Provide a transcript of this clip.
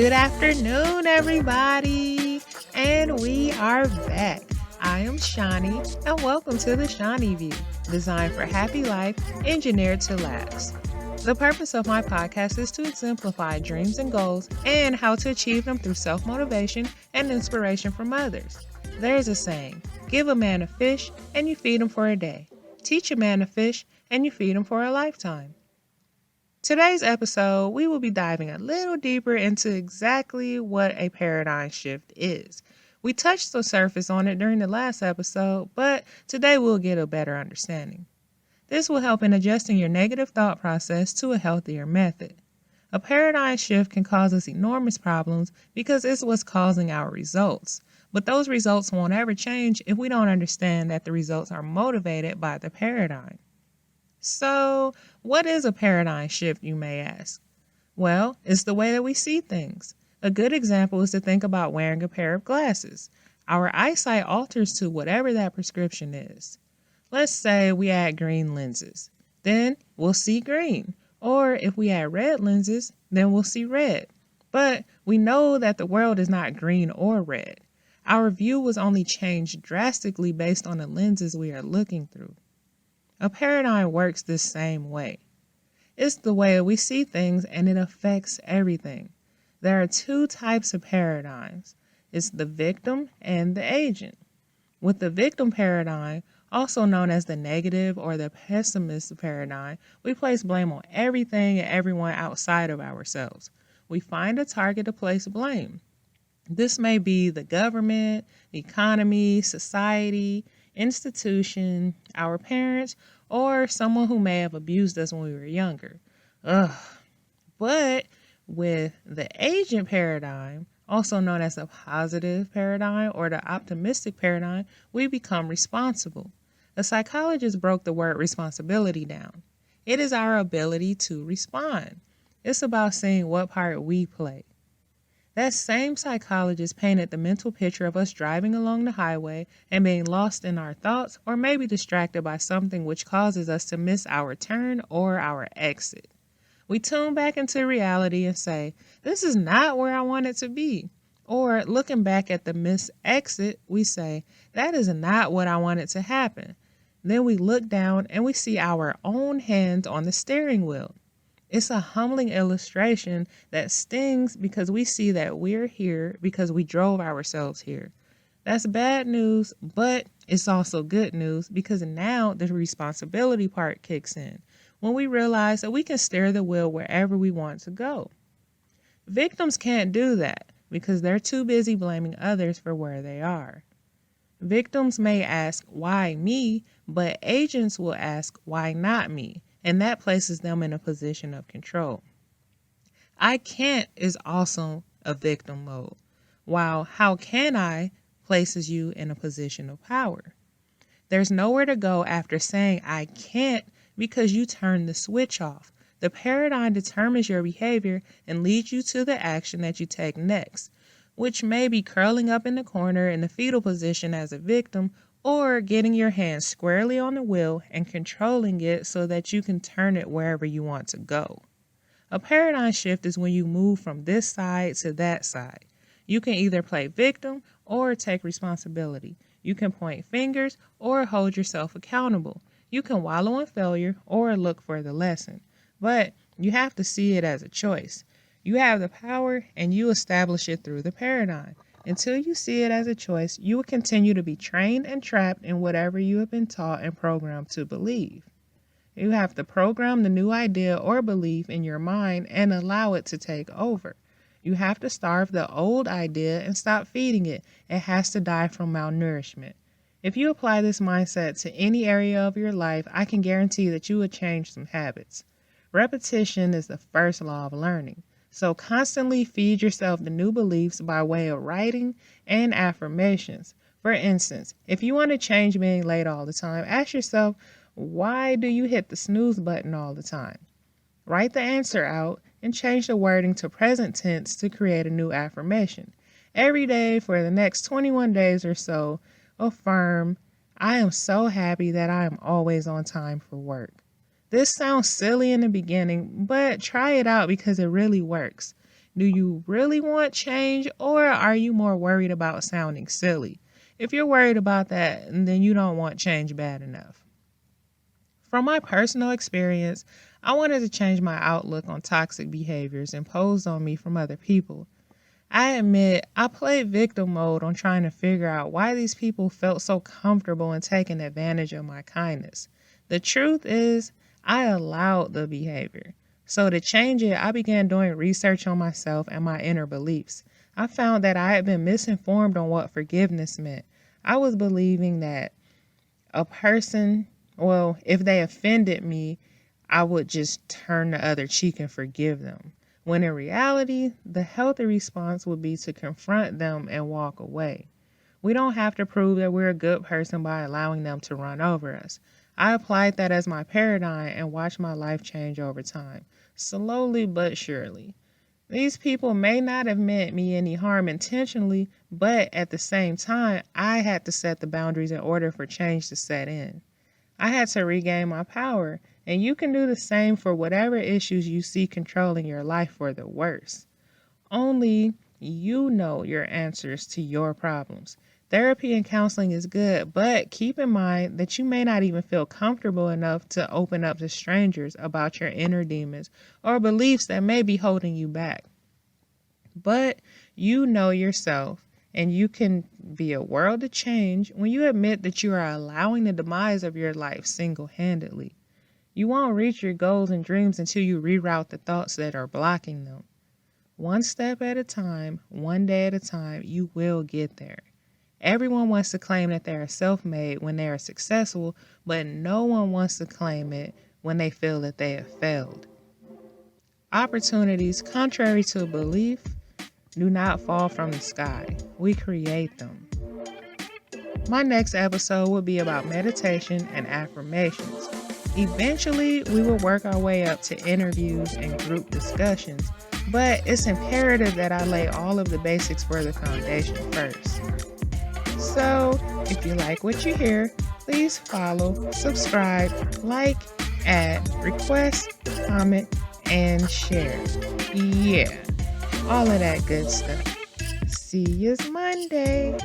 Good afternoon, everybody, and we are back. I am Shawnee, and welcome to TheShuneyView, designed for happy life, engineered to last. The purpose of my podcast is to exemplify dreams and goals and how to achieve them through self-motivation and inspiration from others. There's a saying, give a man a fish and you feed him for a day. Teach a man to fish and you feed him for a lifetime. Today's episode, we will be diving a little deeper into exactly what a paradigm shift is. We touched the surface on it during the last episode, but today we'll get a better understanding. This will help in adjusting your negative thought process to a healthier method. A paradigm shift can cause us enormous problems because it's what's causing our results. But those results won't ever change if we don't understand that the results are motivated by the paradigm. So, what is a paradigm shift, you may ask? Well, it's the way that we see things. A good example is to think about wearing a pair of glasses. Our eyesight alters to whatever that prescription is. Let's say we add green lenses. Then we'll see green. Or if we add red lenses, then we'll see red. But we know that the world is not green or red. Our view was only changed drastically based on the lenses we are looking through. A paradigm works this same way. It's the way we see things and it affects everything. There are two types of paradigms. It's the victim and the agent. With the victim paradigm, also known as the negative or the pessimist paradigm, we place blame on everything and everyone outside of ourselves. We find a target to place blame. This may be the government, the economy, society, institution, our parents, or someone who may have abused us when we were younger. But with the agent paradigm, also known as the positive paradigm or the optimistic paradigm, we become responsible. A psychologist broke the word responsibility down. It is our ability to respond. It's about seeing what part we play. That same psychologist painted the mental picture of us driving along the highway and being lost in our thoughts or maybe distracted by something which causes us to miss our turn or our exit. We tune back into reality and say, this is not where I want it to be. Or looking back at the missed exit, we say, that is not what I wanted to happen. Then we look down and we see our own hands on the steering wheel. It's a humbling illustration that stings because we see that we're here because we drove ourselves here. That's bad news, but it's also good news because now the responsibility part kicks in when we realize that we can steer the wheel wherever we want to go. Victims can't do that because they're too busy blaming others for where they are. Victims may ask, why me? But agents will ask, why not me? And that places them in a position of control. I can't is also a victim mode, while how can I places you in a position of power. There's nowhere to go after saying I can't because you turn the switch off. The paradigm determines your behavior and leads you to the action that you take next, which may be curling up in the corner in the fetal position as a victim or getting your hands squarely on the wheel and controlling it so that you can turn it wherever you want to go. A paradigm shift is when you move from this side to that side. You can either play victim or take responsibility. You can point fingers or hold yourself accountable. You can wallow in failure or look for the lesson. But you have to see it as a choice. You have the power and you establish it through the paradigm. Until you see it as a choice, you will continue to be trained and trapped in whatever you have been taught and programmed to believe. You have to program the new idea or belief in your mind and allow it to take over. You have to starve the old idea and stop feeding it. It has to die from malnourishment. If you apply this mindset to any area of your life, I can guarantee that you will change some habits. Repetition is the first law of learning. So constantly feed yourself the new beliefs by way of writing and affirmations. For instance, if you want to change being late all the time, ask yourself, why do you hit the snooze button all the time? Write the answer out and change the wording to present tense to create a new affirmation. Every day for the next 21 days or so, affirm, I am so happy that I am always on time for work. This sounds silly in the beginning, but try it out because it really works. Do you really want change, or are you more worried about sounding silly? If you're worried about that, then you don't want change bad enough. From my personal experience, I wanted to change my outlook on toxic behaviors imposed on me from other people. I admit I played victim mode on trying to figure out why these people felt so comfortable in taking advantage of my kindness. The truth is, I allowed the behavior. So to change it, I began doing research on myself and my inner beliefs. I found that I had been misinformed on what forgiveness meant. I was believing that a person, well, if they offended me, I would just turn the other cheek and forgive them. When in reality, the healthy response would be to confront them and walk away. We don't have to prove that we're a good person by allowing them to run over us. I applied that as my paradigm and watched my life change over time, slowly but surely. These people may not have meant me any harm intentionally, but at the same time, I had to set the boundaries in order for change to set in. I had to regain my power, and you can do the same for whatever issues you see controlling your life for the worse. Only you know your answers to your problems. Therapy and counseling is good, but keep in mind that you may not even feel comfortable enough to open up to strangers about your inner demons or beliefs that may be holding you back. But you know yourself, and you can be a world of change when you admit that you are allowing the demise of your life single-handedly. You won't reach your goals and dreams until you reroute the thoughts that are blocking them. One step at a time, one day at a time, you will get there. Everyone wants to claim that they are self-made when they are successful, but no one wants to claim it when they feel that they have failed. Opportunities, contrary to belief, do not fall from the sky. We create them. My next episode will be about meditation and affirmations. Eventually, we will work our way up to interviews and group discussions, but it's imperative that I lay all of the basics for the foundation first. So, if you like what you hear, please follow, subscribe, like, add, request, comment, and share. Yeah, all of that good stuff. See you Monday.